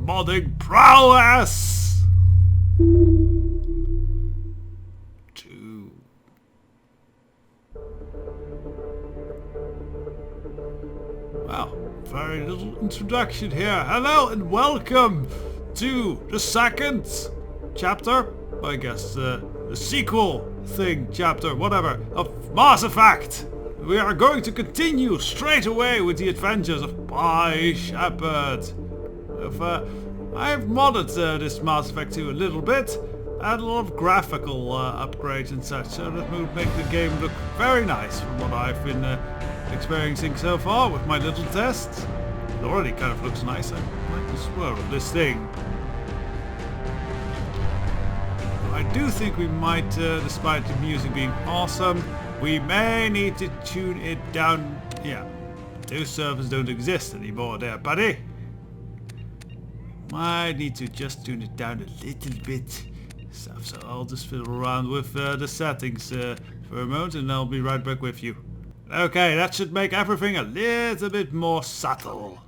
modding prowess. 2. Well, very little introduction here. Hello and welcome to the second chapter, I guess the sequel thing, chapter, whatever, of Mass Effect. We are going to continue straight away with the adventures of Shepard. I've modded this Mass Effect 2 a little bit, add a lot of graphical upgrades and such, so that will make the game look very nice from what I've been experiencing so far with my little tests. It already kind of looks nice. I like the swirl of this thing. I do think we might, despite the music being awesome, we may need to tune it down. Yeah, those servers don't exist anymore there, buddy. Might need to just tune it down a little bit. So I'll just fiddle around with the settings for a moment and I'll be right back with you. Okay, that should make everything a little bit more subtle.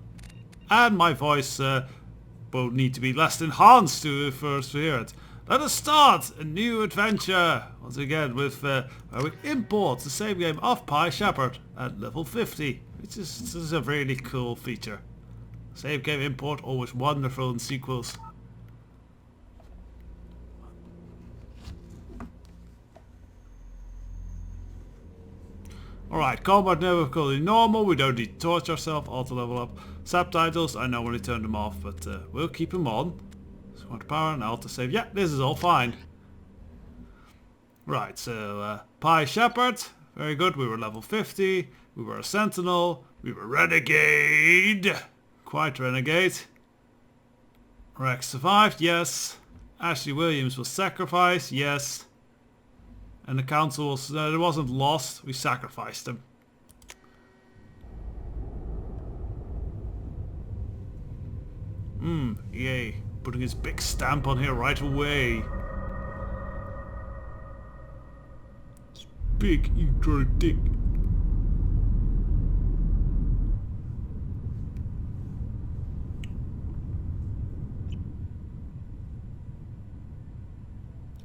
And my voice will need to be less enhanced to first hear it. Let us start a new adventure, once again, with where we import the same game of Shepard at level 50, which is a really cool feature. Save game import, always wonderful in sequels. Alright, combat difficulty normal, we don't need to torture ourselves, auto level up. Subtitles, I normally turn them off, but we'll keep them on. Squad power and auto save. Yeah, this is all fine. Right, so Shepard, very good. We were level 50. We were a sentinel. We were renegade. Quite renegade. Rex survived, yes. Ashley Williams was sacrificed, yes. And the council was, it wasn't lost. We sacrificed him. Yay. Putting his big stamp on here right away. It's big intro dick.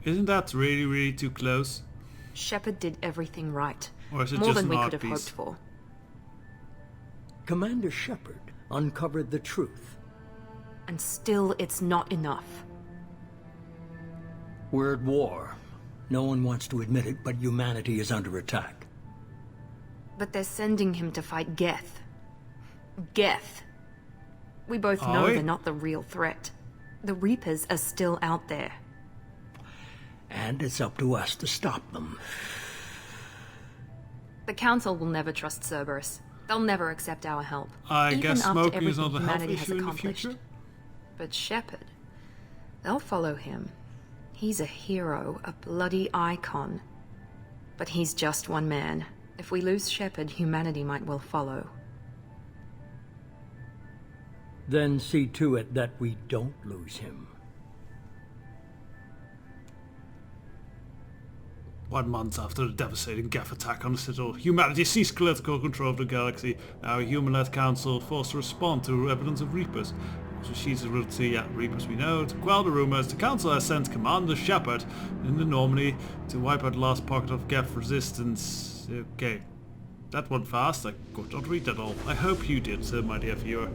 Isn't that really too close? Shepard did everything right. Or is it more just than we an could art have piece? hoped for. Commander Shepard uncovered the truth. And still it's not enough. We're at war. No one wants to admit it, but humanity is under attack. But they're sending him to fight Geth. Geth. We both Are know we? they're not the real threat. The Reapers are still out there. And it's up to us to stop them. The Council will never trust Cerberus. They'll never accept our help. I even guess after smoking is everything not a health humanity has issue in the accomplished. future? But Shepard, they'll follow him. He's a hero, a bloody icon. But he's just one man. If we lose Shepard, humanity might well follow. Then see to it that we don't lose him. 1 month after the devastating Geth attack on the Citadel, humanity seized political control of the galaxy. Now a human-led council forced to respond to evidence of Reapers. So she's able to Reapers we know. To quell the rumors, the council has sent Commander Shepard in the Normandy to wipe out the last pocket of Geth resistance. Okay, that went fast. I could not read that all. I hope you did, my dear viewer.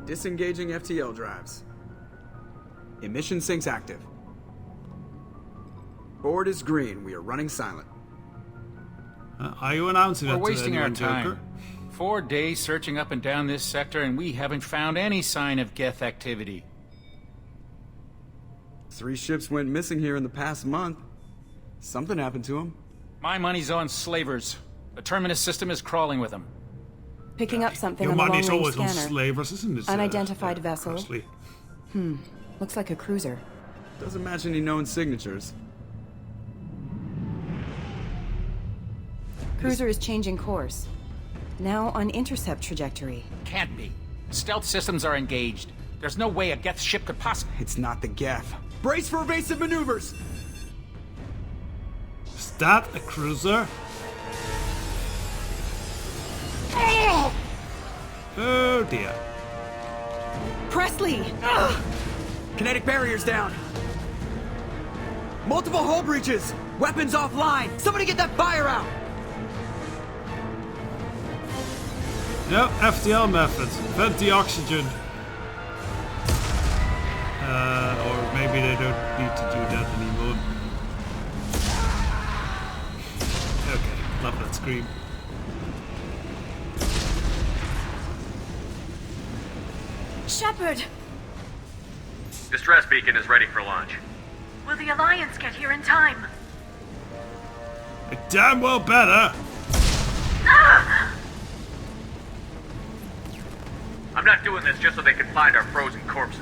Disengaging FTL drives. Emission sinks active. Board is green. We are running silent. Are you announcing We're that to wasting our anyone, time. Joker? 4 days searching up and down this sector, and we haven't found any sign of Geth activity. 3 ships went missing here in the past month. Something happened to them. My money's on slavers. The Terminus system is crawling with them. Picking up something Your on the money's long-range always on scanner. slavers, isn't it? Unidentified vessel. Presley? Looks like a cruiser. Doesn't match any known signatures. Cruiser is changing course. Now on intercept trajectory. Can't be. Stealth systems are engaged. There's no way a Geth ship could possibly... It's not the Geth. Brace for evasive maneuvers! Is that a cruiser? Oh dear. Presley! Kinetic barriers down! Multiple hull breaches! Weapons offline! Somebody get that fire out! No, FTL method. Vent the oxygen. Or maybe they don't need to do that anymore. Okay, love that scream. Shepard! Distress beacon is ready for launch. Will the Alliance get here in time? It damn well better. I'm not doing this just so they can find our frozen corpses.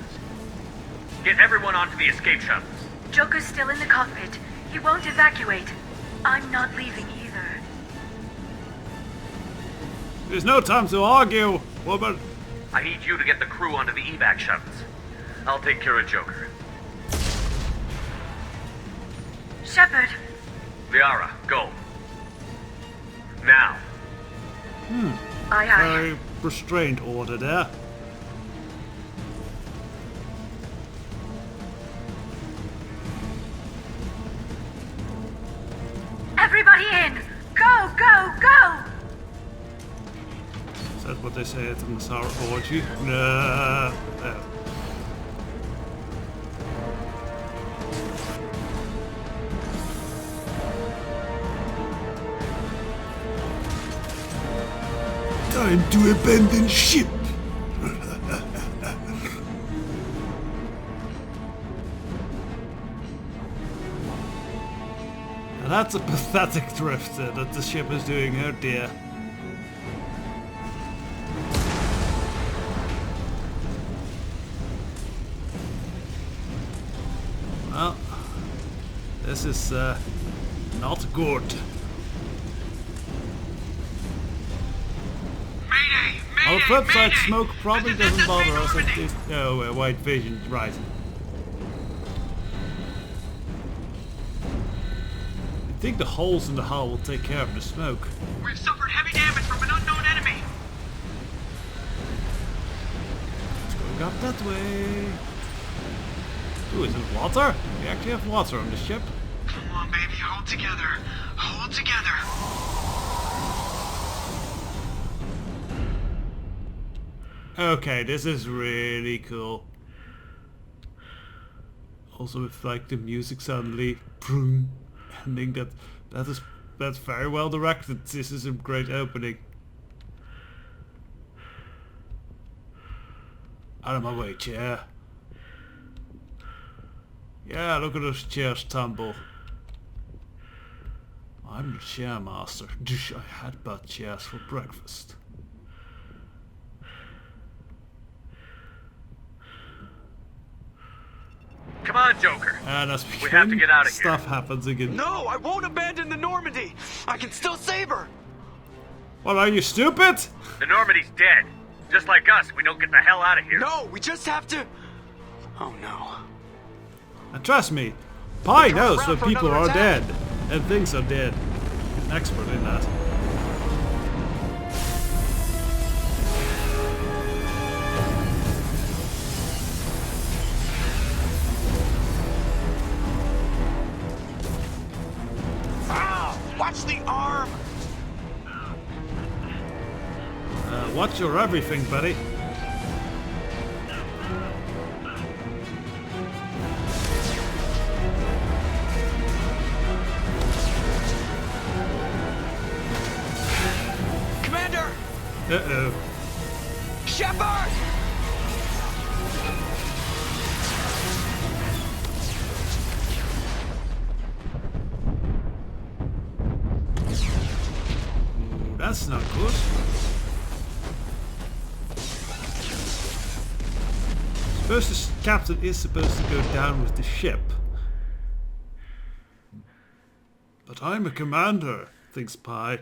Get everyone onto the escape shuttles. Joker's still in the cockpit. He won't evacuate. I'm not leaving either. There's no time to argue, woman. I need you to get the crew onto the evac shuttles. I'll take care of Joker. Shepard! Liara, go. Now. Aye, aye. Very restrained order there. Everybody in! Go, go, go! Is that what they say at the Masara orgy? No. Time to abandon ship. Now that's a pathetic drift that the ship is doing. Oh dear. Well, this is not good. On the flip side, smoke probably doesn't bother us at least. Oh, white vision, right. I think the holes in the hull will take care of the smoke. We've suffered heavy damage from an unknown enemy. It's going up that way. Ooh, is it water? We actually have water on the ship. Come on, baby, hold together. Hold together. Okay, this is really cool. Also with like the music suddenly boom, ending that's very well directed. This is a great opening. Out of my way, chair. Yeah, look at those chairs tumble. I'm the chair master. I had bad chairs for breakfast. Come on, Joker. And as We have to get out of here. stuff happens again. No, I won't abandon the Normandy! I can still save her! What, are you stupid? The Normandy's dead. Just like us, we don't get the hell out of here. No, we just have to... Oh no. And trust me, Pi knows around when for people another are attack. dead and things are dead. He's an expert in that. Watch the arm! Watch your everything, buddy. Commander! Uh-oh. Shepard! That's not good. Suppose the captain is supposed to go down with the ship. But I'm a commander, thinks Pi.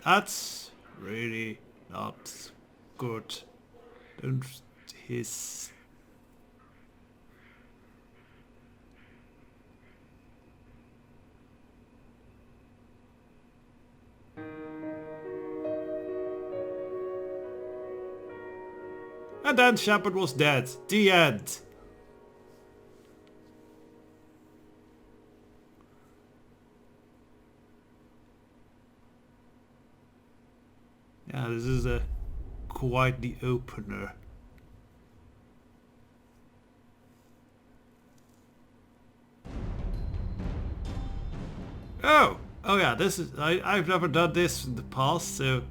That's really not good. Don't hiss. And then Shepard was dead. The end. Yeah, this is quite the opener. Oh yeah, this is I've never done this in the past, so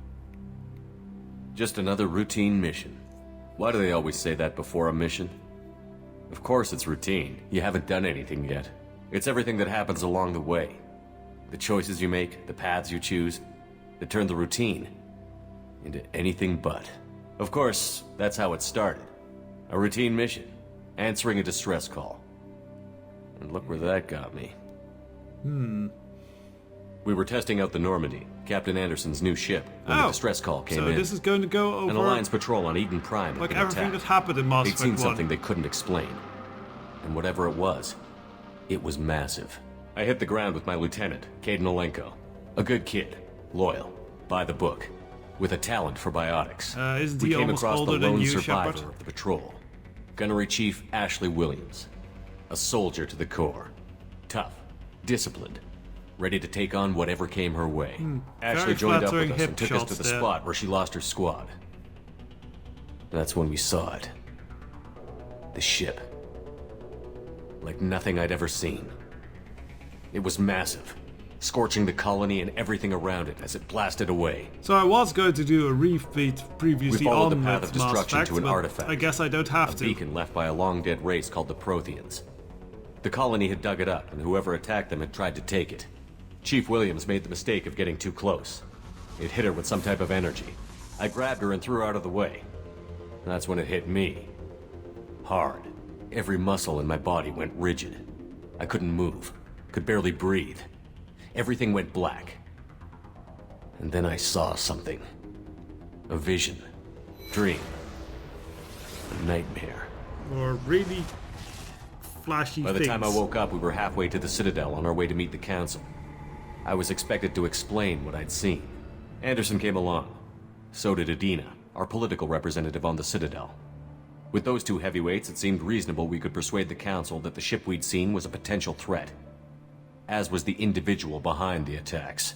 Just another routine mission. Why do they always say that before a mission? Of course it's routine. You haven't done anything yet. It's everything that happens along the way. The choices you make, the paths you choose, that turn the routine into anything but. Of course, that's how it started. A routine mission. Answering a distress call. And look where that got me. We were testing out the Normandy, Captain Anderson's new ship, when the distress call came in. So this is going to go over An Alliance patrol on Eden Prime had like been everything attacked. that happened in Mass They'd Effect seen 1. something they couldn't explain. And whatever it was massive. I hit the ground with my lieutenant, Caden Olenko. A good kid, loyal, by the book, with a talent for biotics. Isn't We he came almost across the older than lone you, survivor Shepard? of the patrol, Gunnery Chief Ashley Williams. A soldier to the core. Tough, disciplined, ready to take on whatever came her way. Ashley Very joined up flattering with us hip and took us to shots the there. spot where she lost her squad. That's when we saw it. The ship. Like nothing I'd ever seen. It was massive, scorching the colony and everything around it as it blasted away. So I was going to do a repeat previously We followed on the path with of Mass destruction Effect, to an but artifact. I guess I don't have A to. beacon left by a long-dead race called the Protheans. The colony had dug it up, and whoever attacked them had tried to take it. Chief Williams made the mistake of getting too close. It hit her with some type of energy. I grabbed her and threw her out of the way. That's when it hit me. Hard. Every muscle in my body went rigid. I couldn't move. Could barely breathe. Everything went black. And then I saw something. A vision. Dream. A nightmare. Or really flashy By the things. time I woke up, we were halfway to the Citadel on our way to meet the Council. I was expected to explain what I'd seen. Anderson came along. So did Adina, our political representative on the Citadel. With those two heavyweights, it seemed reasonable we could persuade the Council that the ship we'd seen was a potential threat. As was the individual behind the attacks.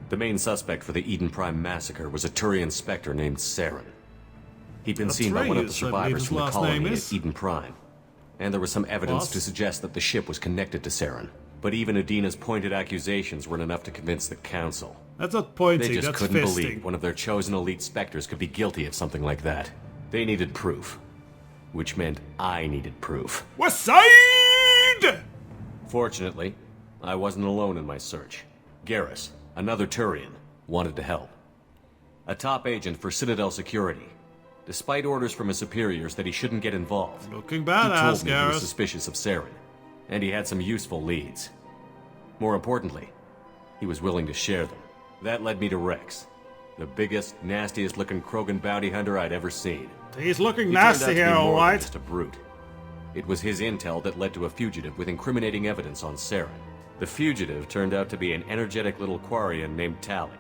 The main suspect for the Eden Prime massacre was a Turian Spectre named Saren. He'd been seen by one of the Atreus, I believe survivors his from the last name colony is. at Eden Prime. And there was some evidence Was? to suggest that the ship was connected to Saren. But even Adina's pointed accusations weren't enough to convince the Council. That's not pointing, They just that's couldn't fisting. believe one of their chosen elite Spectres could be guilty of something like that. They needed proof. Which meant I needed proof. West Side! Fortunately, I wasn't alone in my search. Garrus, another Turian, wanted to help. A top agent for Citadel Security. Despite orders from his superiors that he shouldn't get involved, Looking he badass, told me he was Garrus. suspicious of Saren, and he had some useful leads. More importantly, he was willing to share them. That led me to Rex, the biggest, nastiest-looking Krogan bounty hunter I'd ever seen. He's looking He turned out nasty to be here, more than alright? just a brute. It was his intel that led to a fugitive with incriminating evidence on Saren. The fugitive turned out to be an energetic little Quarian named Tally.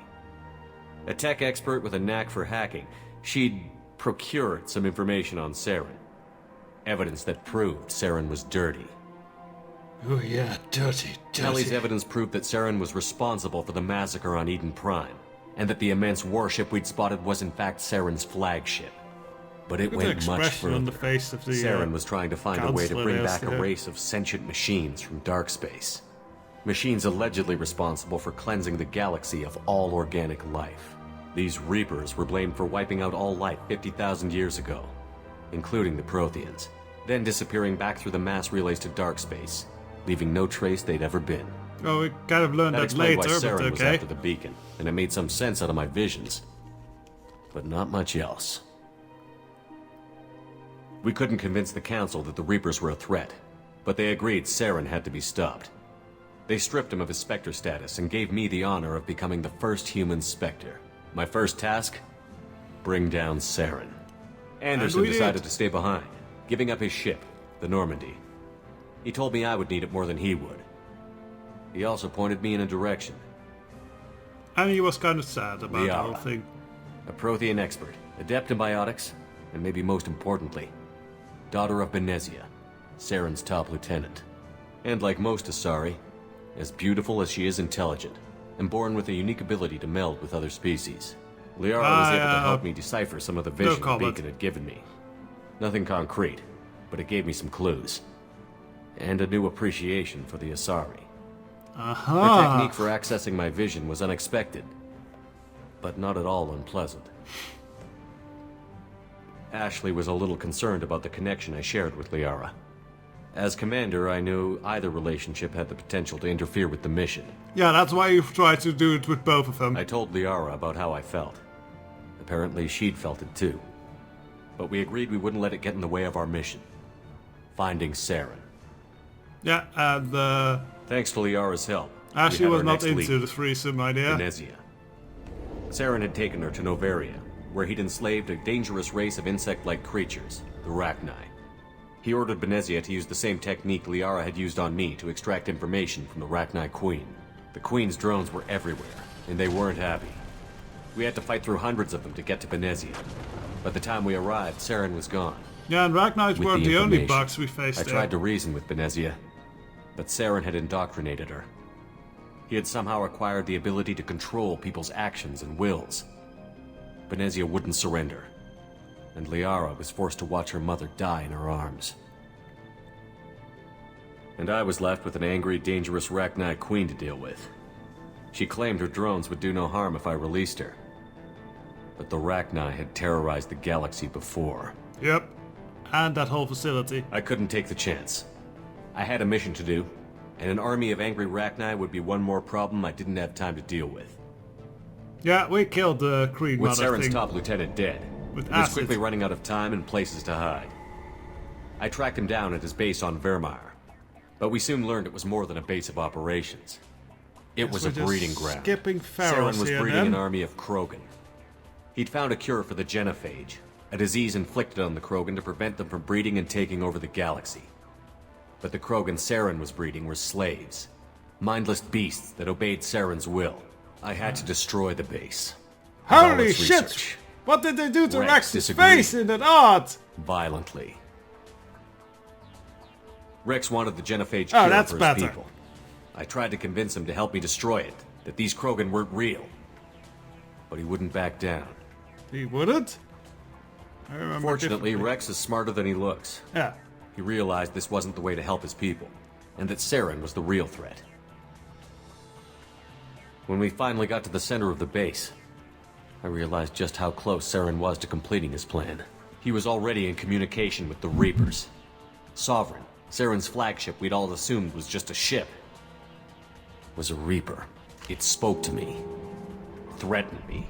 A tech expert with a knack for hacking, she'd procured some information on Saren. Evidence that proved Saren was dirty. Oh yeah, dirty. Tally's evidence proved that Saren was responsible for the massacre on Eden Prime, and that the immense warship we'd spotted was in fact Saren's flagship. But it Look at the went much expression on the further. face of the Saren was trying to find a way to counselor bring there, back so- a race of sentient machines from dark space. Machines allegedly responsible for cleansing the galaxy of all organic life. These Reapers were blamed for wiping out all life 50,000 years ago, including the Protheans, then disappearing back through the mass relays to dark space, leaving no trace they'd ever been. Oh, we kind of learned That that explained later, why but Saren was okay. after the beacon, and it made some sense out of my visions. But not much else. We couldn't convince the Council that the Reapers were a threat, but they agreed Saren had to be stopped. They stripped him of his Spectre status and gave me the honor of becoming the first human Spectre. My first task? bring down Saren. And Anderson we decided did. to stay behind, giving up his ship, the Normandy. He told me I would need it more than he would. He also pointed me in a direction. And he was kind of sad about the whole Liara. thing. A Prothean expert, adept in biotics, and maybe most importantly, daughter of Benezia, Saren's top lieutenant. And like most Asari, as beautiful as she is intelligent, and born with a unique ability to meld with other species. Liara was able to help me decipher some of the vision the comment. beacon had given me. Nothing concrete, but it gave me some clues. And a new appreciation for the Asari. Her technique for accessing my vision was unexpected, but not at all unpleasant. Ashley was a little concerned about the connection I shared with Liara. As commander, I knew either relationship had the potential to interfere with the mission. Yeah, that's why you tried to do it with both of them. I told Liara about how I felt. Apparently, she'd felt it too. But we agreed we wouldn't let it get in the way of our mission. Finding Saren. Yeah, and Thanks to Liara's help, we Ashley had was our not next into lead, the threesome idea. Benezia. Saren had taken her to Noveria, where he'd enslaved a dangerous race of insect-like creatures, the Rachni. He ordered Benezia to use the same technique Liara had used on me to extract information from the Rachni Queen. The Queen's drones were everywhere, and they weren't happy. We had to fight through hundreds of them to get to Benezia. By the time we arrived, Saren was gone. Yeah, and Rachnites With weren't the only information, bugs we faced I there. tried to reason with Benezia, but Saren had indoctrinated her. He had somehow acquired the ability to control people's actions and wills. Benezia wouldn't surrender, and Liara was forced to watch her mother die in her arms. And I was left with an angry, dangerous Rachni queen to deal with. She claimed her drones would do no harm if I released her. But the Rachni had terrorized the galaxy before. Yep, and that whole facility. I couldn't take the chance. I had a mission to do, and an army of angry Rachni would be one more problem I didn't have time to deal with. Yeah, we killed the Creed With mother Saren's thing. top lieutenant dead, With he was acid. quickly running out of time and places to hide. I tracked him down at his base on Vermeer, but we soon learned it was more than a base of operations. It was we're a just breeding ground. skipping Pharaohs Saren was here, breeding then. an army of Krogan. He'd found a cure for the genophage, a disease inflicted on the Krogan to prevent them from breeding and taking over the galaxy. But the Krogan Saren was breeding were slaves, mindless beasts that obeyed Saren's will. I had to destroy the base. and all Holy its shit! research. What did they do to Rex Rex's disagreed. face in that art? Violently. Rex wanted the genophage Oh, cure that's for his better. people. I tried to convince him to help me destroy it, that these Krogan weren't real. But he wouldn't back down. He wouldn't? I remember Fortunately, differently. Rex is smarter than he looks. Yeah. He realized this wasn't the way to help his people, and that Saren was the real threat. When we finally got to the center of the base, I realized just how close Saren was to completing his plan. He was already in communication with the Reapers. Sovereign, Saren's flagship we'd all assumed was just a ship, was a Reaper. It spoke to me, threatened me.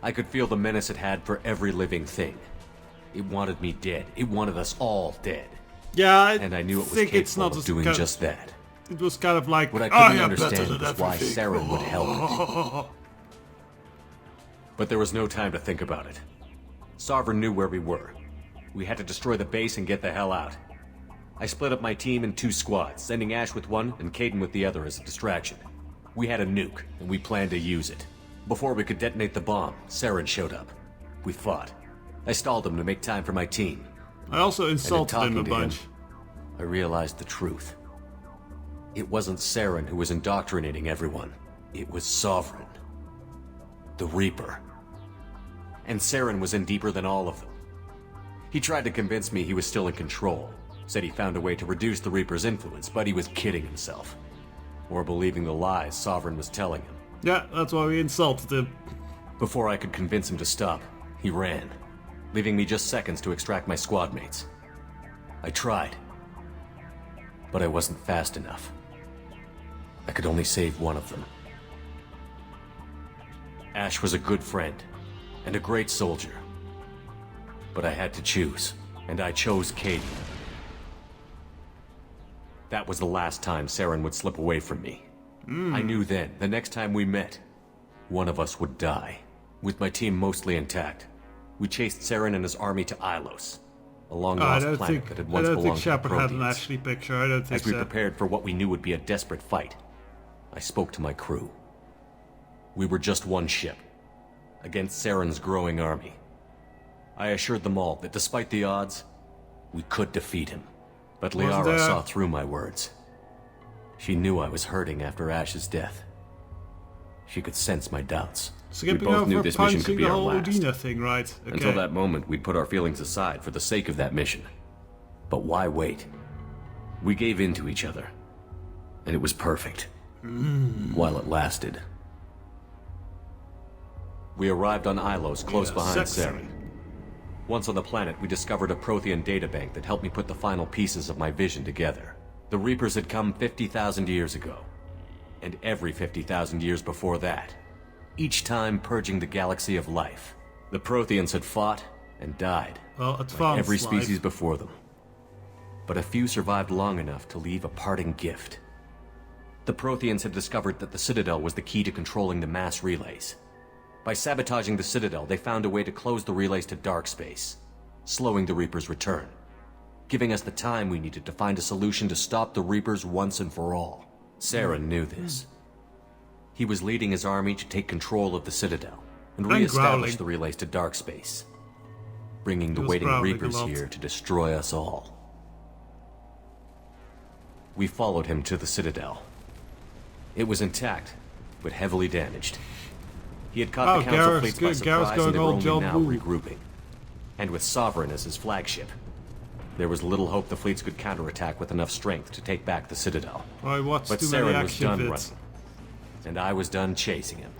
I could feel the menace it had for every living thing. It wanted me dead. It wanted us all dead. Yeah, And I knew it was think it's capable not of as doing kind just that. It was kind of like, What I "Oh, couldn't yeah, better understand than was why everything." Saren would help it. But there was no time to think about it. Sovereign knew where we were. We had to destroy the base and get the hell out. I split up my team in 2 squads, sending Ash with one and Caden with the other as a distraction. We had a nuke, and we planned to use it. Before we could detonate the bomb, Saren showed up. We fought. I stalled him to make time for my team. I also insulted him a talking to him, bunch. I realized the truth. It wasn't Saren who was indoctrinating everyone. It was Sovereign. The Reaper. And Saren was in deeper than all of them. He tried to convince me he was still in control. Said he found a way to reduce the Reaper's influence, but he was kidding himself. Or believing the lies Sovereign was telling him. Yeah, that's why we insulted him. Before I could convince him to stop, he ran, leaving me just seconds to extract my squad mates. I tried, but I wasn't fast enough. I could only save one of them. Ash was a good friend, and a great soldier. But I had to choose, and I chose Katie. That was the last time Saren would slip away from me. I knew then, the next time we met, one of us would die. With my team mostly intact, We chased Saren and his army to Ilos, a long I lost don't planet think that had I once don't think belonged to the Shepard had an Protheans. Ashley picture. I don't think As we so. prepared for what we knew would be a desperate fight, I spoke to my crew. We were just one ship, against Saren's growing army. I assured them all that despite the odds, we could defeat him. But Wasn't Liara there- saw through my words. She knew I was hurting after Ash's death. She could sense my doubts. Skipping we both over knew this mission could punching be the our whole last. Udina thing, right? Okay. Until that moment, we'd put our feelings aside for the sake of that mission. But why wait? We gave in to each other. And it was perfect. While it lasted. We arrived on Ilos, close behind sexy. Saren. Once on the planet, we discovered a Prothean databank that helped me put the final pieces of my vision together. The Reapers had come 50,000 years ago. And every 50,000 years before that. Each time purging the galaxy of life. The Protheans had fought and died. Well, Like advanced every life. species before them. But a few survived long enough to leave a parting gift. The Protheans had discovered that the Citadel was the key to controlling the mass relays. By sabotaging the Citadel, they found a way to close the relays to dark space, slowing the Reapers' return, giving us the time we needed to find a solution to stop the Reapers once and for all. Saren knew this. He was leading his army to take control of the Citadel and And re-establish growling. the relays to dark space, bringing the was waiting growling a Reapers lot. here to destroy us all. We followed him to the Citadel. It was intact, but heavily damaged. He had caught Oh, the Council Gareth's fleets by good. Gareth's surprise, going and they were all only John now Woo. regrouping. And with Sovereign as his flagship, there was little hope the fleets could counterattack with enough strength to take back the Citadel. I watched But too many Saren was action done vids. running, and I was done chasing him.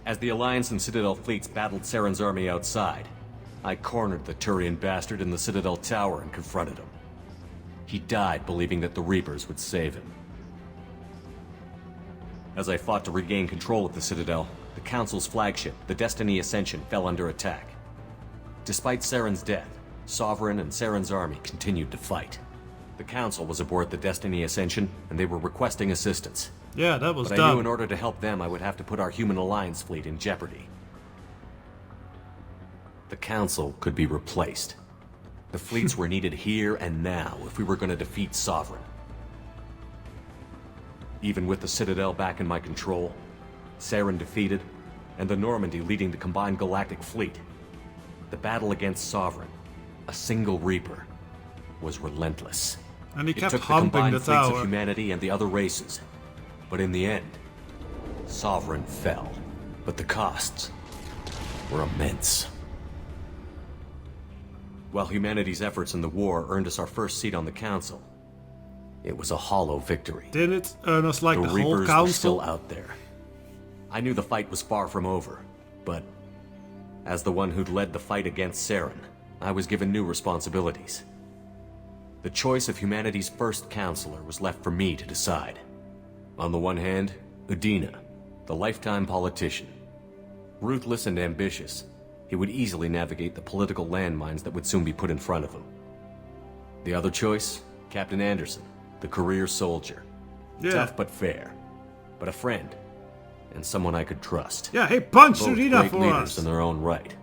As the Alliance and Citadel fleets battled Saren's army outside, I cornered the Turian bastard in the Citadel tower and confronted him. He died believing that the Reapers would save him. As I fought to regain control of the Citadel, the Council's flagship, the Destiny Ascension, fell under attack. Despite Saren's death, Sovereign and Saren's army continued to fight. The Council was aboard the Destiny Ascension, and they were requesting assistance. Yeah, that was But I knew done. in order to help them, I would have to put our human alliance fleet in jeopardy. The Council could be replaced. The fleets were needed here and now if we were going to defeat Sovereign. Even with the Citadel back in my control, Saren defeated, and the Normandy leading the combined galactic fleet, the battle against Sovereign, a single Reaper, was relentless. And he It kept took the humping combined the fleets of tower. humanity and the other races. But in the end, Sovereign fell. But the costs were immense. While humanity's efforts in the war earned us our first seat on the Council, it was a hollow victory. Didn't it earn us like the, whole Reapers were still council? out there. I knew the fight was far from over, but as the one who'd led the fight against Saren, I was given new responsibilities. The choice of humanity's first counselor was left for me to decide. On the one hand, Udina, the lifetime politician. Ruthless and ambitious, he would easily navigate the political landmines that would soon be put in front of him. The other choice, Captain Anderson, the career soldier. Yeah. Tough but fair, but a friend, and someone I could trust. Yeah, hey, punch Both Udina great for leaders us. in their own right.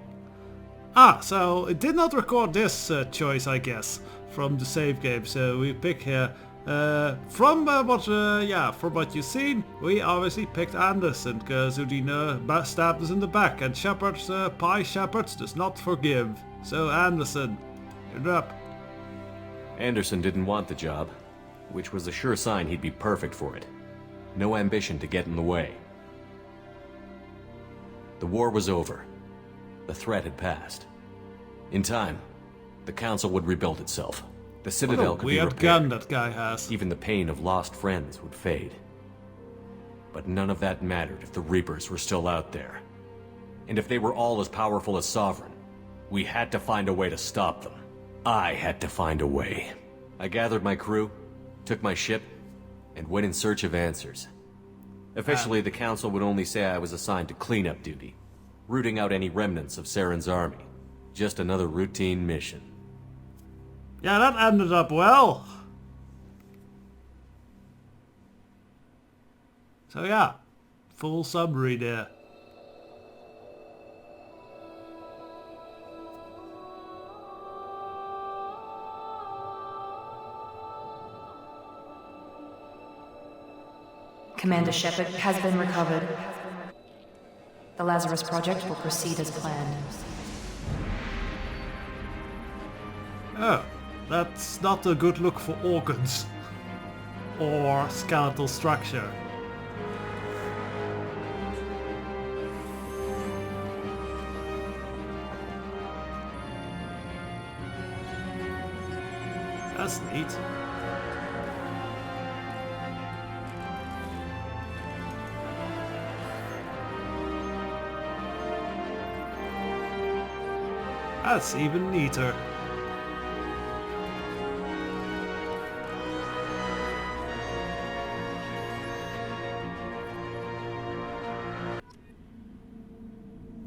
Ah, so it did not record this choice, I guess, from the save game. So we pick here from what you've seen, we obviously picked Anderson because Udina stabbed us in the back, and Shepard's Pie Shepard does not forgive. So Anderson, you're up. Anderson didn't want the job, which was a sure sign he'd be perfect for it. No ambition to get in the way. The war was over. The threat had passed. In time, the Council would rebuild itself. The Citadel What a could be weird repaired. gun that guy has. Even the pain of lost friends would fade. But none of that mattered if the Reapers were still out there. And if they were all as powerful as Sovereign, we had to find a way to stop them. I had to find a way. I gathered my crew, took my ship, and went in search of answers. Officially, the Council would only say I was assigned to cleanup duty, rooting out any remnants of Saren's army. Just another routine mission. Yeah, that ended up well. So yeah, full summary there. Commander Shepard has been recovered. The Lazarus Project will proceed as planned. Oh, that's not a good look for organs. Or skeletal structure. That's neat. That's even neater.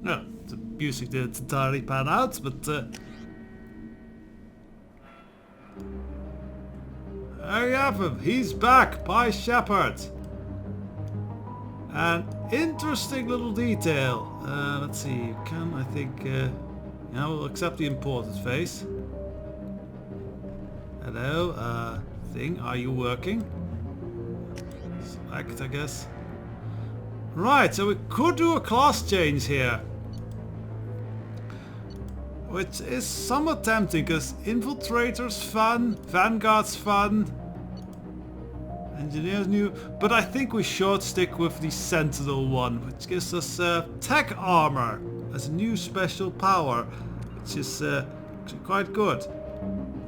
No, the music didn't entirely pan out, but there you have him. He's back by Shepard. An interesting little detail. Let's see. You can, I think. Yeah, we'll accept the imported face. Hello, thing. Are you working? Select, I guess. Right, so we could do a class change here. Which is somewhat tempting, because Infiltrator's fun, Vanguard's fun, Engineer's new, but I think we should stick with the Sentinel one, which gives us tech armor as a new special power, which is actually quite good.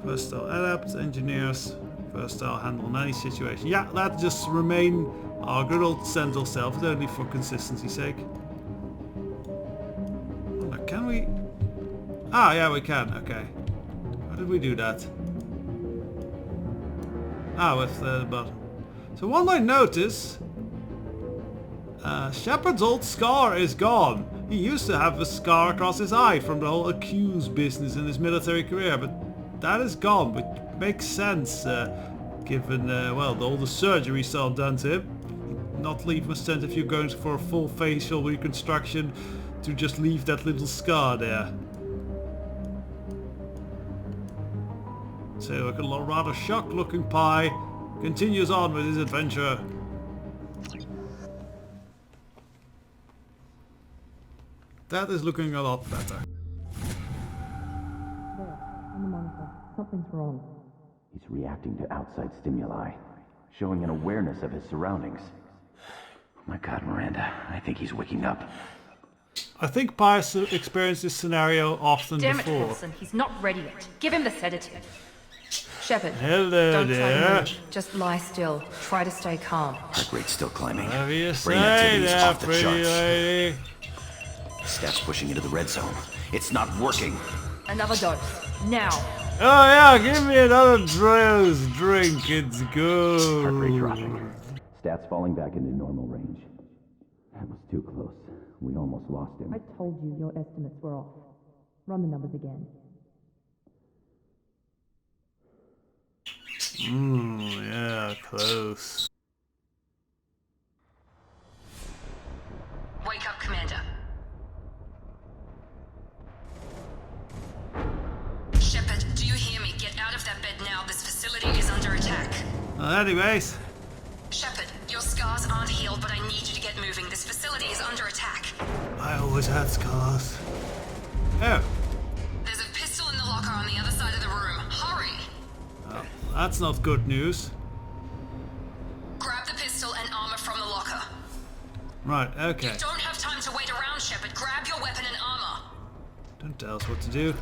Versatile adept, engineers, versatile handle in any situation. Yeah, that just remain our good old Sentinel self, but only for consistency's sake. Can we? Ah, yeah, we can. Okay. How did we do that? Ah, with the button. So one might notice, Shepard's old scar is gone. He used to have a scar across his eye from the whole accused business in his military career, but that is gone, which makes sense, given, well, all the surgery saw done to him. Not leave much sense if you're going for a full facial reconstruction to just leave that little scar there. So, like a rather shocked looking Pi continues on with his adventure. That is looking a lot better. There, on the monitor. Something's wrong. He's reacting to outside stimuli, showing an awareness of his surroundings. Oh my god, Miranda, I think he's waking up. I think Pi has experienced this scenario often Damn before. it, Wilson. He's not ready yet. Give him the sedative. Shepard, Hello don't try to there. move. Just lie still. Try to stay calm. Heart rate's still climbing. Have you Brain activity is there, off the pretty charts. lady? Stats pushing into the red zone. It's not working. Another dose. Now. Oh yeah, give me another drink. It's good. Heart rate dropping. Stats falling back into normal range. That was too close. We almost lost him. I told you your estimates were off. Run the numbers again. Yeah, close. Wake up, Commander. Shepard, do you hear me? Get out of that bed now. This facility is under attack. Well, anyways. Shepard, your scars aren't healed, but I need you to get moving. This facility is under attack. I always had scars. Oh. There's a pistol in the locker on the other side of the room. Hurry! Oh, that's not good news. Grab the pistol and armor from the locker. Right, okay. You don't have time to wait around, Shepard. Grab your weapon and armor. Don't tell us what to do.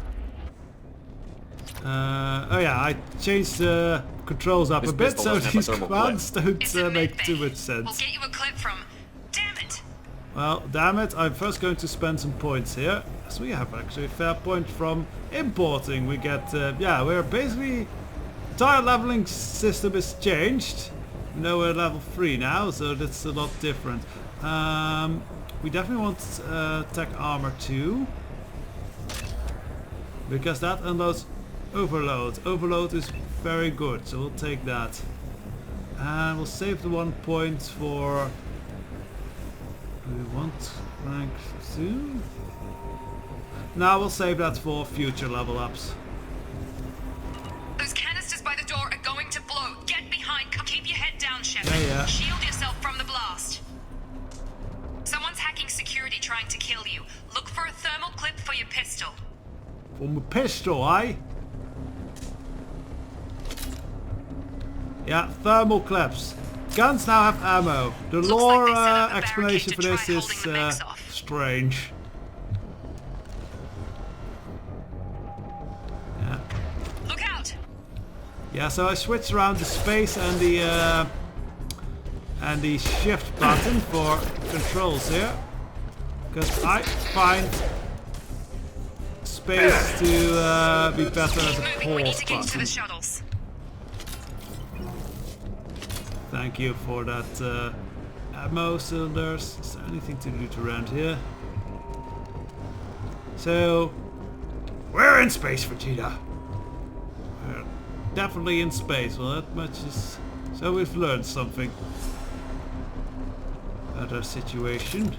Oh yeah, I changed the controls up This a bit, pistol so doesn't have a these thermal commands It's don't in make medbay. too much We'll sense. get you a clip from... Damn it! Well, damn it, I'm first going to spend some points here. So we have actually a fair point from importing. We get, yeah, we're basically... Entire leveling system is changed. You know, we're level 3 now, so that's a lot different. We definitely want tech armor 2. Because that unloads overload. Overload is very good, so we'll take that. And we'll save the 1 point for... Do we want rank 2? No, we'll save that for future level ups. Those canisters by the door are going to blow. Get behind. Keep your head down, Shepard. Yeah. Shield yourself from the blast. trying to kill you. Look for a thermal clip for your pistol. For my pistol, eh? Yeah, thermal clips. Guns now have ammo. The lore explanation for this is strange. Yeah. Look out! Yeah, so I switched around the space and the shift button for controls here, because I find space to be better as a pause button. Thank you for that ammo cylinders. Is there anything to loot around here? So, we're in space, Vegeta. We're definitely in space. Well, that much is... So we've learned something about our situation.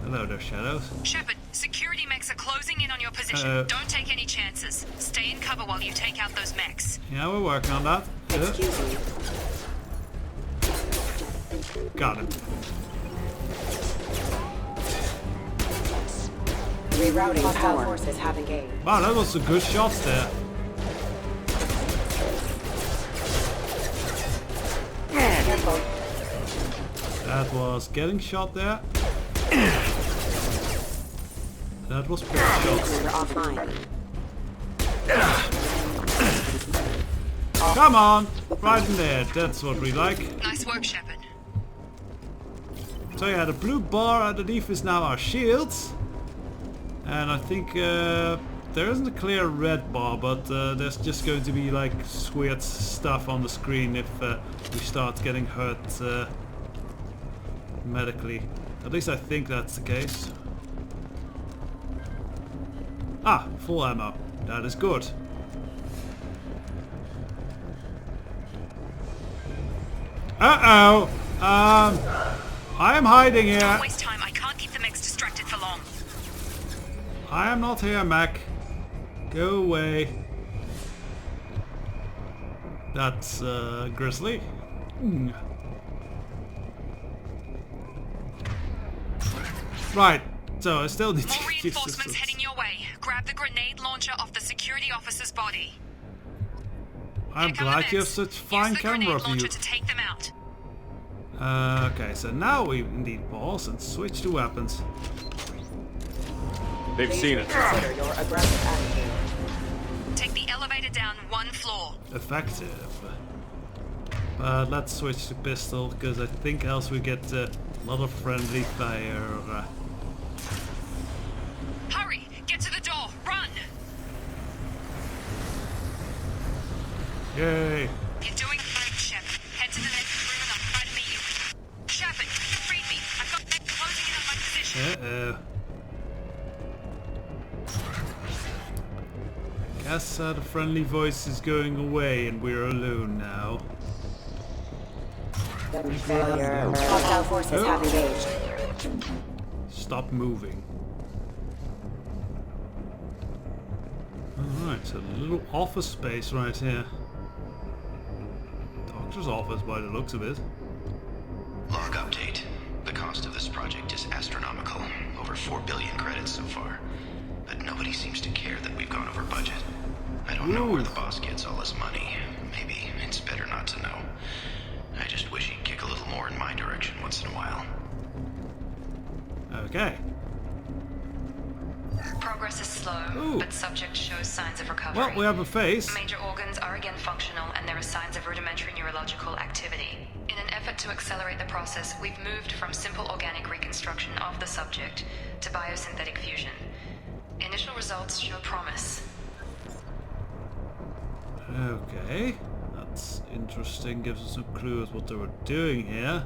Hello there, Shadows. Shepard, security mechs are closing in on your position. Don't take any chances. Stay in cover while you take out those mechs. Yeah, we're working on that. Excuse me. Got him. Rerouting hostile forces have engaged. Wow, that was some good shots there. Careful. That was getting shot there. That was poor shots. Offline. Come on! Right in there. That's what we like. Nice work, Shepard. So yeah, the blue bar underneath is now our shields. And I think there isn't a clear red bar, but there's just going to be like weird stuff on the screen if we start getting hurt medically. At least I think that's the case. Ah, full ammo. That is good. Uh-oh! I am hiding here. Don't waste time. I can't keep the mechs distracted for long. I am not here, Mac. Go away. That's Grizzly. Right. So I still need to more reinforcements heading your way. Grab the grenade launcher off the security officer's body. I'm glad you have such fine camera view. To take them out. Okay, so now we indeed pause and switch to weapons. They've seen it. Consider your aggressive attitude. Take the elevator down one floor. Effective. But let's switch to pistol, because I think else we get a lot of friendly fire. Hurry! Get to the door! Run! Yay! You're doing great, Shepard. Head to the next room and I'll try to meet you. Shepard, read me. I've got mech closing in on my position. Uh-oh. Guess the friendly voice is going away and we're alone now. Failure. Hostile forces have engaged. Stop moving. Alright, so a little office space right here. Doctor's office by the looks of it. Log update. The cost of this project is astronomical. Over 4 billion credits so far. But nobody seems to care that we've gone over budget. I don't know where the boss gets all his money. Maybe it's better not to know. I just wish he'd kick a little more in my direction once in a while. Okay. Progress is slow, but subject shows signs of recovery. Well, we have a face. Major organs are again functional, and there are signs of rudimentary neurological activity. In an effort to accelerate the process, we've moved from simple organic reconstruction of the subject to biosynthetic fusion. Initial results show promise. Okay. That's interesting. Gives us some clues what they were doing here.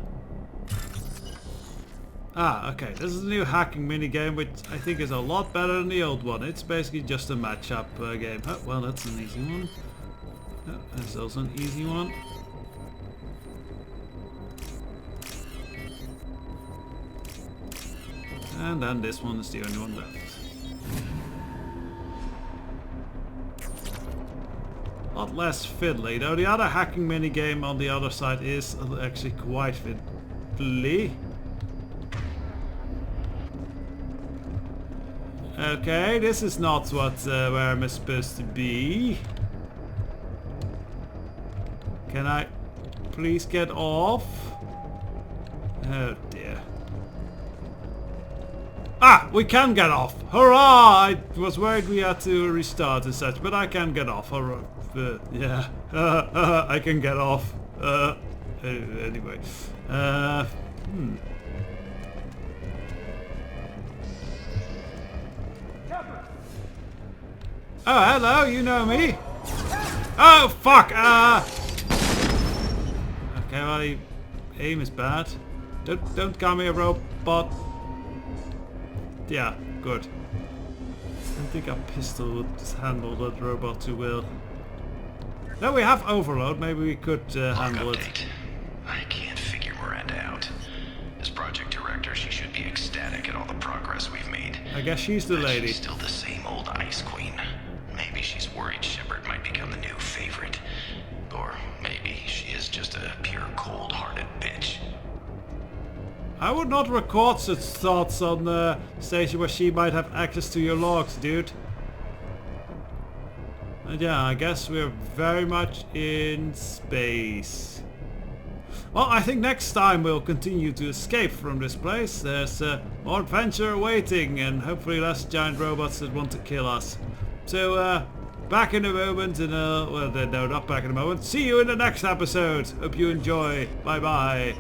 Ah, okay. This is a new hacking minigame, which I think is a lot better than the old one. It's basically just a match-up game. Oh, well, that's an easy one. Oh, that's also an easy one. And then this one is the only one left. lot less fiddly, though the other hacking minigame on the other side is actually quite fiddly. Okay, this is not what where I'm supposed to be. Can I please get off? Oh dear. Ah, we can get off! Hurrah! I was worried we had to restart and such, but I can get off. Hurrah. Yeah, I can get off. Anyway. Oh, hello, you know me. Oh, fuck! Okay, well, aim is bad. Don't call me a robot. Yeah, good. I don't think a pistol would handle that robot too well. Now we have overload, maybe we could handle it. I can't figure Miranda out. As project director, she should be ecstatic at all the progress we've made. I guess she's the lady. She's still the same old Ice Queen. Maybe she's worried Shepard might become the new favorite. Or maybe she is just a pure cold-hearted bitch. I would not record such thoughts on the station where she might have access to your logs, dude. And yeah, I guess we're very much in space. Well, I think next time we'll continue to escape from this place. There's more adventure awaiting and hopefully less giant robots that want to kill us. So, back in a moment and well, no, not back in a moment. See you in the next episode. Hope you enjoy. Bye bye.